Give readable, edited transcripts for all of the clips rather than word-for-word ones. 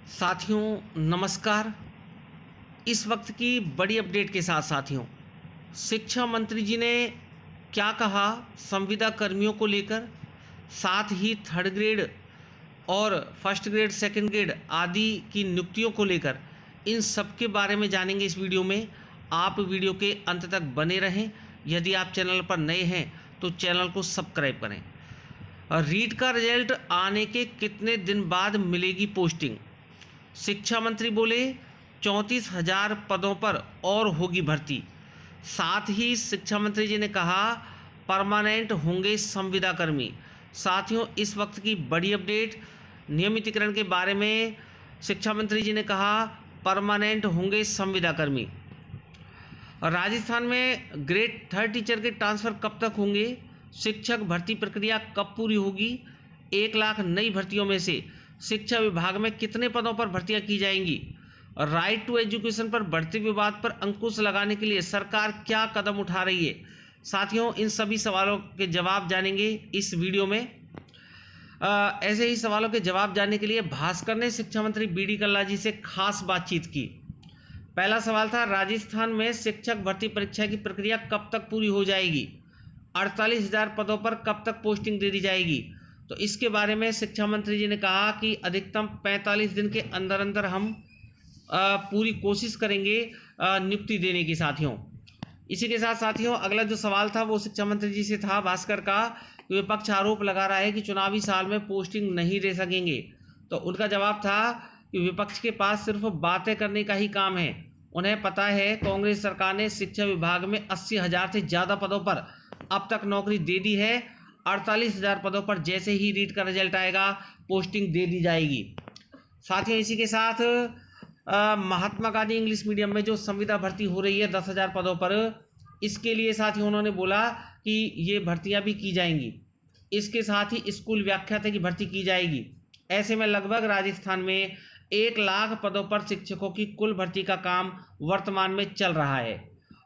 साथियों नमस्कार। इस वक्त की बड़ी अपडेट के साथ साथियों, शिक्षा मंत्री जी ने क्या कहा संविदा कर्मियों को लेकर, साथ ही थर्ड ग्रेड और फर्स्ट ग्रेड सेकंड ग्रेड आदि की नियुक्तियों को लेकर, इन सब के बारे में जानेंगे इस वीडियो में। आप वीडियो के अंत तक बने रहें। यदि आप चैनल पर नए हैं तो चैनल को सब्सक्राइब करें। रीट का रिजल्ट आने के कितने दिन बाद मिलेगी पोस्टिंग? शिक्षा मंत्री बोले 34,000 पदों पर और होगी भर्ती। साथ ही शिक्षा मंत्री जी ने कहा परमानेंट होंगे संविदा कर्मी। साथियों इस वक्त की बड़ी अपडेट, नियमितीकरण के बारे में शिक्षा मंत्री जी ने कहा परमानेंट होंगे संविदा कर्मी। राजस्थान में ग्रेड 3 टीचर के ट्रांसफ़र कब तक होंगे? शिक्षक भर्ती प्रक्रिया कब पूरी होगी? 1 लाख नई भर्तियों में से शिक्षा विभाग में कितने पदों पर भर्तियां की जाएंगी? राइट टू एजुकेशन पर बढ़ते विवाद पर अंकुश लगाने के लिए सरकार क्या कदम उठा रही है? साथियों इन सभी सवालों के जवाब जानेंगे इस वीडियो में। ऐसे ही सवालों के जवाब जानने के लिए भास्कर ने शिक्षा मंत्री बी.डी. कल्ला जी से खास बातचीत की। पहला सवाल था राजस्थान में शिक्षक भर्ती परीक्षा की प्रक्रिया कब तक पूरी हो जाएगी? 48,000 पदों पर कब तक पोस्टिंग दे दी जाएगी? तो इसके बारे में शिक्षा मंत्री जी ने कहा कि अधिकतम 45 दिन के अंदर अंदर हम पूरी कोशिश करेंगे नियुक्ति देने की। साथियों इसी के साथ साथियों अगला जो सवाल था वो शिक्षा मंत्री जी से था भास्कर का। विपक्ष आरोप लगा रहा है कि चुनावी साल में पोस्टिंग नहीं दे सकेंगे। तो उनका जवाब था कि विपक्ष के पास सिर्फ बातें करने का ही काम है। उन्हें पता है कांग्रेस सरकार ने शिक्षा विभाग में 80,000 से ज़्यादा पदों पर अब तक नौकरी दे दी है। 48,000 पदों पर जैसे ही रीट का रिजल्ट आएगा पोस्टिंग दे दी जाएगी। साथियों इसी के साथ महात्मा गांधी इंग्लिश मीडियम में जो संविदा भर्ती हो रही है 10,000 पदों पर, इसके लिए साथियों उन्होंने बोला कि ये भर्तियां भी की जाएंगी। इसके साथ ही स्कूल व्याख्याता की भर्ती की जाएगी। ऐसे में लगभग राजस्थान में 1 लाख पदों पर शिक्षकों की कुल भर्ती का काम वर्तमान में चल रहा है।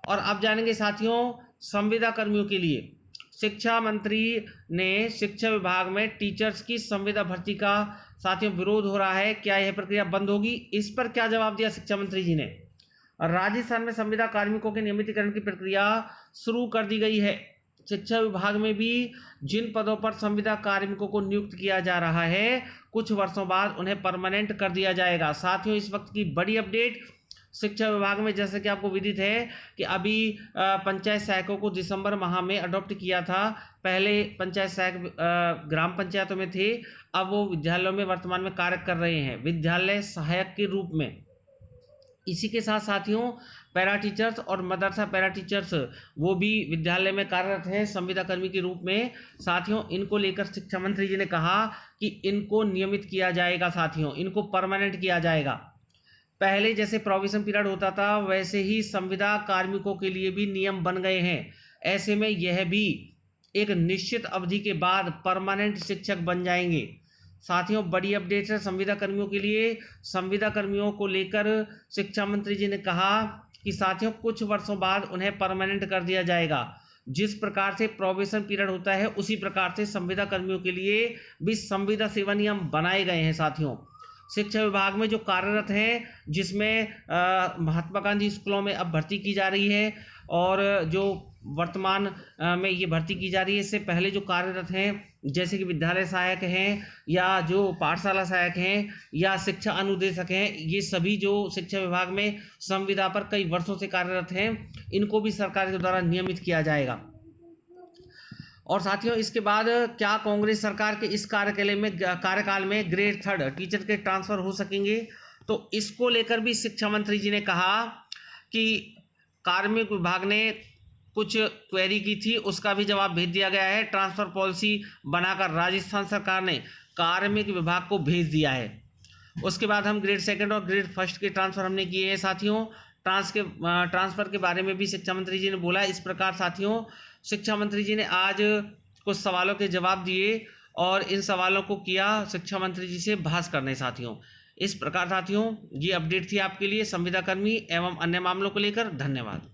और अब जानेंगे साथियों संविदा कर्मियों के लिए शिक्षा मंत्री ने शिक्षा विभाग में टीचर्स की संविदा भर्ती का साथियों विरोध हो रहा है, क्या यह प्रक्रिया बंद होगी? इस पर क्या जवाब दिया शिक्षा मंत्री जी ने? राजस्थान में संविदा कार्मिकों के नियमितीकरण की प्रक्रिया शुरू कर दी गई है। शिक्षा विभाग में भी जिन पदों पर संविदा कार्मिकों को नियुक्त किया जा रहा है कुछ वर्षों बाद उन्हें परमानेंट कर दिया जाएगा। साथियों इस वक्त की बड़ी अपडेट, शिक्षा विभाग में जैसे कि आपको विदित है कि अभी पंचायत सहायकों को दिसंबर माह में अडॉप्ट किया था। पहले पंचायत सहायक ग्राम पंचायतों में थे, अब वो विद्यालयों में वर्तमान में कार्य कर रहे हैं विद्यालय सहायक के रूप में। इसी के साथ साथियों पैरा टीचर्स और मदरसा पैरा टीचर्स वो भी विद्यालय में कार्यरत हैं संविदा कर्मी के रूप में। साथियों इनको लेकर शिक्षा मंत्री जी ने कहा कि इनको नियमित किया जाएगा। साथियों इनको परमानेंट किया जाएगा। पहले जैसे प्रोविजन पीरियड होता था वैसे ही संविदा कार्मिकों के लिए भी नियम बन गए हैं। ऐसे में यह भी एक निश्चित अवधि के बाद परमानेंट शिक्षक बन जाएंगे। साथियों बड़ी अपडेट है संविदा कर्मियों के लिए। संविदा कर्मियों को लेकर शिक्षा मंत्री जी ने कहा कि साथियों कुछ वर्षों बाद उन्हें परमानेंट कर दिया जाएगा। जिस प्रकार से प्रोबेशन पीरियड होता है उसी प्रकार से संविदा कर्मियों के लिए भी संविदा सेवा नियम बनाए गए हैं। साथियों शिक्षा विभाग में जो कार्यरत हैं, जिसमें महात्मा गांधी स्कूलों में अब भर्ती की जा रही है और जो वर्तमान में ये भर्ती की जा रही है, इससे पहले जो कार्यरत हैं जैसे कि विद्यालय सहायक हैं या जो पाठशाला सहायक हैं या शिक्षा अनुदेशक हैं, ये सभी जो शिक्षा विभाग में संविदा पर कई वर्षों से कार्यरत हैं, इनको भी सरकार के द्वारा नियमित किया जाएगा। और साथियों इसके बाद क्या कांग्रेस सरकार के इस कार्यकाल में ग्रेड 3 टीचर के ट्रांसफ़र हो सकेंगे? तो इसको लेकर भी शिक्षा मंत्री जी ने कहा कि कार्मिक विभाग ने कुछ क्वेरी की थी, उसका भी जवाब भेज दिया गया है। ट्रांसफ़र पॉलिसी बनाकर राजस्थान सरकार ने कार्मिक विभाग को भेज दिया है। उसके बाद हम ग्रेड 2 और ग्रेड 1 के ट्रांसफ़र हमने किए हैं। साथियों ट्रांसफ़र के बारे में भी शिक्षा मंत्री जी ने बोला। इस प्रकार साथियों शिक्षा मंत्री जी ने आज कुछ सवालों के जवाब दिए और इन सवालों को किया शिक्षा मंत्री जी से भास्कर ने। साथियों इस प्रकार साथियों ये अपडेट थी आपके लिए संविदा कर्मी एवं अन्य मामलों को लेकर। धन्यवाद।